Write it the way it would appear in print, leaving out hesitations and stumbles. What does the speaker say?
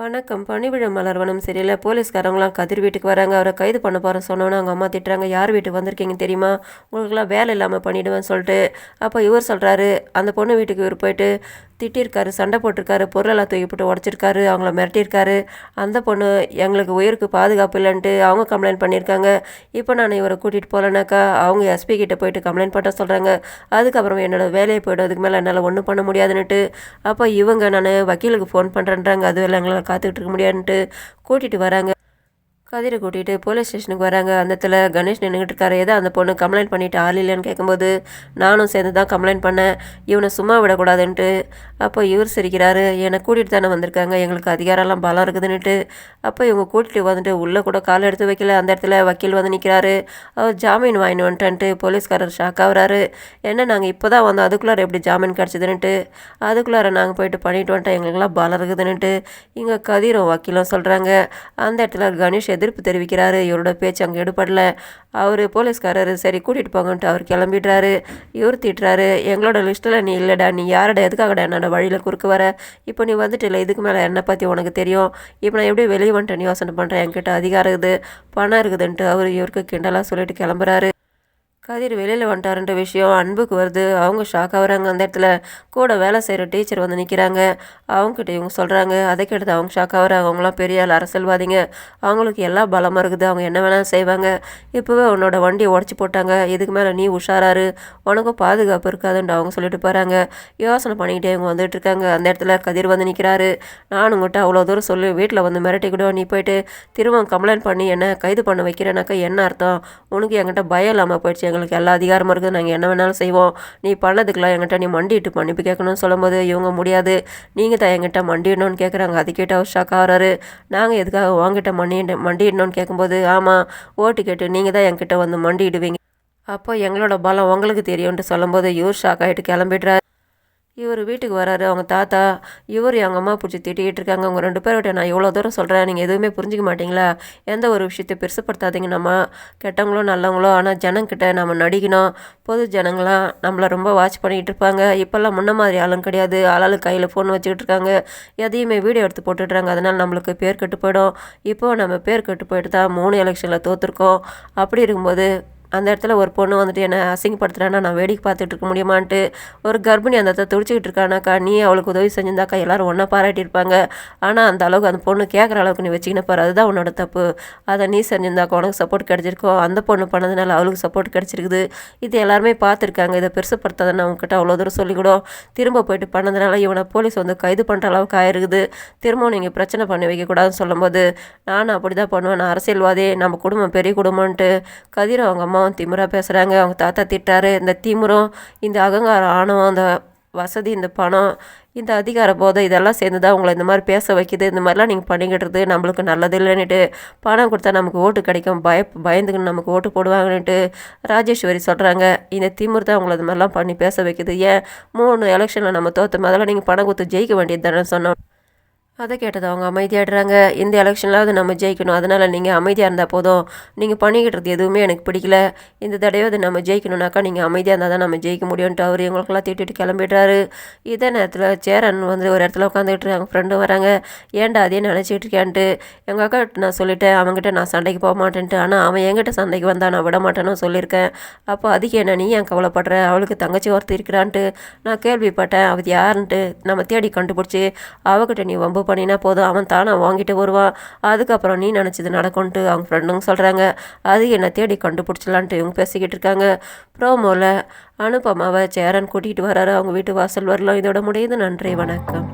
வணக்கம். பணிவிடை மலர்வனம் சரியில்ல. போலீஸ்காரங்களாம் கதிர் வீட்டுக்கு வராங்க. அவரை கைது பண்ண போகிறேன் சொன்னோன்னே அவங்க அம்மா திட்டுறாங்க. யார் வீட்டுக்கு வந்திருக்கீங்க தெரியுமா? உங்களுக்குலாம் வேலை இல்லாமல் பண்ணிவிடுவேன்னு சொல்லிட்டு. அப்போ இவர் சொல்கிறாரு, அந்த பொண்ணு வீட்டுக்கு இவர் போயிட்டு திட்டிருக்காரு, சண்டை போட்டிருக்காரு, பொருளெல்லாம் தூக்கி போட்டு உடச்சிருக்காரு, அவங்கள மிரட்டியிருக்காரு. அந்த பொண்ணு எங்களுக்கு உயிருக்கு பாதுகாப்பு இல்லைன்ட்டு அவங்க கம்ப்ளைண்ட் பண்ணியிருக்காங்க. இப்போ நான் இவரை கூட்டிகிட்டு போகலனாக்கா அவங்க எஸ்பி கிட்டே போயிட்டு கம்ப்ளைண்ட் பண்ண சொல்கிறாங்க. அதுக்கப்புறம் என்னோடய வேலையை போய்டும், அதுக்கு மேலே என்னால் ஒன்றும் பண்ண முடியாதுன்னுட்டு. அப்போ இவங்க நான் வக்கீலுக்கு ஃபோன் பண்ணுறேன்றாங்க. அதுவும் எங்களால் காத்துக்கிட்டு இருக்க முடியாதுன்ட்டு கூட்டிகிட்டு வராங்க. கதிரை கூட்டிகிட்டு போலீஸ் ஸ்டேஷனுக்கு வராங்க. அந்த இடத்துல கணேஷ் நின்றுக்கிட்டு இருக்காரு. ஏதோ அந்த பொண்ணு கம்ப்ளைண்ட் பண்ணிவிட்டு ஆள் இல்லைன்னு கேட்கும்போது நானும் சேர்ந்து தான் கம்ப்ளைண்ட் பண்ணேன், இவனை சும்மா விடக்கூடாதுன்ட்டு. அப்போ இவர் சிரிக்கிறாரு, என்னை கூட்டிகிட்டு தானே வந்திருக்காங்க, எங்களுக்கு அதிகாரம்லாம் பலம் இருக்குதுன்னுட்டு. அப்போ இவங்க கூட்டிகிட்டு வந்துட்டு உள்ளே கூட கால் எடுத்து வைக்கல. அந்த இடத்துல வக்கீல் வந்து நிற்கிறாரு. அவர் ஜாமீன் வாங்கிட்டு வந்துட்டேன்ட்டு போலீஸ்காரர் ஷாக் ஆகுறாரு. என்ன நாங்கள் இப்போ தான் வந்தோம், அதுக்குள்ளார எப்படி ஜாமீன் கிடச்சிதுன்னுட்டு. அதுக்குள்ளார நாங்கள் போயிட்டு பண்ணிட்டு வந்துட்டோம், எங்களுக்குலாம் பலம் இருக்குதுன்னுட்டு இங்கே கதிரும் வக்கீலும் சொல்கிறாங்க. அந்த இடத்துல கணேஷ் எதிர்ப்பு தெரிவிக்கிறாரு. இவரோட பேச்சு அங்கே எடுப்படல. அவர் போலீஸ்காரர் சரி கூட்டிகிட்டு போங்கன்ட்டு அவர் கிளம்பிடுறாரு. இவர் திட்டுறாரு, எங்களோட லிஸ்ட்டில் நீ இல்லைடா, நீ யாரடா, எதுக்காகடா என்னோட வழியில் குறுக்க வர, இப்போ நீ வந்துட்டு இல்லை, இதுக்கு மேலே என்னை பற்றி உனக்கு தெரியும், இப்போ நான் எப்படி வெளியே வந்துட்டேன்னு யோசனை பண்ணுறேன், என்கிட்ட அதிகாரம் இருக்குது, பணம் இருக்குதுன்ட்டு அவர் இவருக்கு கிண்டலாக சொல்லிட்டு கிளம்புறாரு. கதிர் வெளியில் வந்துட்டாருன்ற விஷயம் அன்புக்கு வருது. அவங்க ஷாக் ஆகுறாங்க. அந்த இடத்துல கூட வேலை செய்கிற டீச்சர் வந்து நிற்கிறாங்க. அவங்ககிட்ட இவங்க சொல்கிறாங்க. அதை கேட்டு அவங்க ஷாக் ஆகுறாங்க. அவங்களாம் பெரிய ஆள், அரசியல்வாதிங்க, அவங்களுக்கு எல்லா பலமாக இருக்குது, அவங்க என்ன வேணாலும் செய்வாங்க. இப்போவே உன்னோட வண்டியை உடச்சி போட்டாங்க, இதுக்கு மேலே நீ உஷாராரு, உனக்கும் பாதுகாப்பு இருக்காதுன்ட்டு அவங்க சொல்லிட்டு போகிறாங்க. யோசனை பண்ணிக்கிட்டே இவங்க வந்துட்டு இருக்காங்க. அந்த இடத்துல கதிர் வந்து நிற்கிறாரு. நான் உங்கள்கிட்ட அவ்வளோ தூரம் சொல்லி வீட்டில் வந்து மிரட்டிக்கிடும், நீ போயிட்டு திரும்ப கம்ப்ளைண்ட் பண்ணி என்ன கைது பண்ண வைக்கிறேனாக்கா என்ன அர்த்தம்? உனக்கு என்கிட்ட பயம் இல்லாமல் போயிடுச்சு, எங்களுக்கு எல்லா அதிகாரமும் இருக்குது, நாங்கள் என்ன வேணாலும் செய்வோம், நீ பண்ணதுக்கெல்லாம் என்கிட்ட நீ மண்டிட்டு மன்னிப்பு கேட்கணும்னு சொல்லும்போது இவங்க முடியாது, நீங்கள் தான் என்கிட்ட மண்டிடணும்னு கேட்குறாங்க. அது கேட்டு அவர் ஷாக் ஆகிறாரு. நாங்கள் எதுக்காக உங்ககிட்ட மண்டிடணும்னு கேட்கும்போது ஆமாம், ஓட்டு கேட்டு நீங்கள் தான் என்கிட்ட வந்து மண்டிடுவீங்க, அப்போ எங்களோட பலம் உங்களுக்கு தெரியும்ன்ட்டு சொல்லும்போது இவர் ஷாக் ஆகிட்டு கிளம்பிடுறாரு. இவர் வீட்டுக்கு வராரு. அவங்க தாத்தா இவர் எங்கள் அம்மா பிடிச்சி திட்டிகிட்டு இருக்காங்க. அவங்க 2 பேர்கிட்ட நான் இவ்வளோ தூரம் சொல்கிறேன், நீங்கள் எதுவுமே புரிஞ்சிக்க மாட்டிங்களா, எந்த ஒரு விஷயத்தை பெருசுப்படுத்தாதீங்க, நம்ம கெட்டவங்களோ நல்லவங்களோ, ஆனால் ஜனங்கிட்ட நம்ம நடிக்கணும், பொது ஜனங்களாம் நம்மளை ரொம்ப வாட்ச் பண்ணிக்கிட்டு இருப்பாங்க. இப்போல்லாம் முன்ன மாதிரி ஆளும் கிடையாது, ஆளாளு கையில் ஃபோன் வச்சுக்கிட்டு இருக்காங்க, எதையுமே வீடியோ எடுத்து போட்டுடுறாங்க, அதனால் நம்மளுக்கு பேர் கெட்டு போயிடும். இப்போது நம்ம பேர் கெட்டு போயிட்டு தான் 3 எலெக்ஷனில் தோற்றுருக்கோம். அப்படி இருக்கும்போது அந்த இடத்துல ஒரு பொண்ணு வந்துட்டு என்னை அசிங்கப்படுத்துகிறான்னா நான் வேடிக்கை பார்த்துட்டு இருக்க முடியுமான்ட்டு. ஒரு கர்ப்பிணி அந்த இடத்துல துடிச்சிக்கிட்டு இருக்கானாக்கா, நீ அவளுக்கு உதவி செஞ்சிருந்தாக்கா எல்லோரும் ஒன்றா பாராட்டியிருப்பாங்க. ஆனால் அந்த அளவுக்கு அந்த பொண்ணு கேட்குற அளவுக்கு நீ வச்சுக்கின பாரு, அதுதான் உன்னோட தப்பு. அதை நீ செஞ்சிருந்தாக்கா உனக்கு சப்போர்ட் கிடச்சிருக்கோம், அந்த பொண்ணு பண்ணதுனால அவளுக்கு சப்போர்ட் கிடச்சிருக்குது. இது எல்லாருமே பார்த்துருக்காங்க. இதை பெருசுப்படுத்தாதன்னு அவங்ககிட்ட அவ்வளோ தூரம் சொல்லிக்கூடும். திரும்ப போயிட்டு பண்ணதுனால இவனை போலீஸ் வந்து கைது பண்ணுற அளவுக்கு ஆயிருக்குது. திரும்பவும் நீங்கள் பிரச்சனை பண்ணி வைக்கக்கூடாதுன்னு சொல்லும்போது நானும் அப்படி தான் பண்ணுவேன், நான் அரசியல்வாதி, நம்ம குடும்பம் பெரிய குடும்பம்ன்ட்டு கதிர அவங்க அம்மாவும் திமிரா பேசுகிறாங்க. அவங்க தாத்தா திட்டாரு. இந்த திமிரும், இந்த அகங்காரம், ஆணவம், அந்த வசதி, இந்த பணம், இந்த அதிகார போதை, இதெல்லாம் சேர்ந்து தான் உங்களை இந்த மாதிரி பேச வைக்கிது. இந்த மாதிரிலாம் நீங்கள் பண்ணிக்கிட்டுறது நம்மளுக்கு நல்லது இல்லைன்னுட்டு, பணம் கொடுத்தா நமக்கு ஓட்டு கிடைக்கும், பயந்துக்குன்னு நமக்கு ஓட்டு போடுவாங்கன்னுட்டு ராஜேஸ்வரி சொல்கிறாங்க. இந்த திமிர் தான் உங்களை இந்த மாதிரிலாம் பண்ணி பேச வைக்கிது. ஏன் 3 எலெக்ஷனில் நம்ம தோற்ற அதெல்லாம் நீங்கள் பணம் கொடுத்து ஜெயிக்க வேண்டியது தானே சொன்னோம். அதை கேட்டது அவங்க அமைதியாடுறாங்க. இந்த எலெக்ஷனில் நம்ம ஜெயிக்கணும், அதனால் நீங்கள் அமைதியாக இருந்தால் போதும், நீங்கள் பண்ணிக்கிட்டுறது எதுவுமே எனக்கு பிடிக்கல, இந்த தடவை நம்ம ஜெயிக்கணும்னாக்கா நீங்கள் அமைதியாக இருந்தால் தான் நம்ம ஜெயிக்க முடியும்ன்ட்டு அவர் இவங்களுக்கெல்லாம் திட்டிட்டு கிளம்பிடுறாரு. இதே நேரத்தில் சேரன் வந்து ஒரு இடத்துல உட்காந்துக்கிட்டு அவங்க ஃப்ரெண்டும் வராங்க. ஏன்டா அதே நினச்சிட்டு இருக்கான்ட்டு. எங்கள் அக்கா நான் சொல்லிட்டேன், அவங்ககிட்ட நான் சண்டைக்கு போக மாட்டேன்ட்டு, ஆனால் அவன் என்கிட்ட சண்டைக்கு வந்தால் நான் விட மாட்டேன்னு சொல்லியிருக்கேன். அப்போ அதுக்கு என்ன நீ ஏன் கவலைப்படுற, அவளுக்கு தங்கச்சி ஒருத்தர் இருக்கிறான்ட்டு நான் கேள்விப்பட்டேன், அவள் யாருன்ட்டு நம்ம தேடி கண்டுபிடிச்சி அவகிட்ட நீ வம்பு பண்ணினா போதும், அவன் தானே வாங்கிட்டு வருவான், அதுக்கப்புறம் நீ நினச்சது நடக்கும்ன்ட்டு அவங்க ஃப்ரெண்டுங்க சொல்கிறாங்க. அது என்னை தேடி கண்டுபிடிச்சலான்ட்டு இவங்க பேசிக்கிட்டு இருக்காங்க. ப்ரோமோவில் அனுபமாவை சேரன் கூட்டிகிட்டு வராரு. அவங்க வீட்டு வாசல் வரலாம். இதோட முடியுது. நன்றி, வணக்கம்.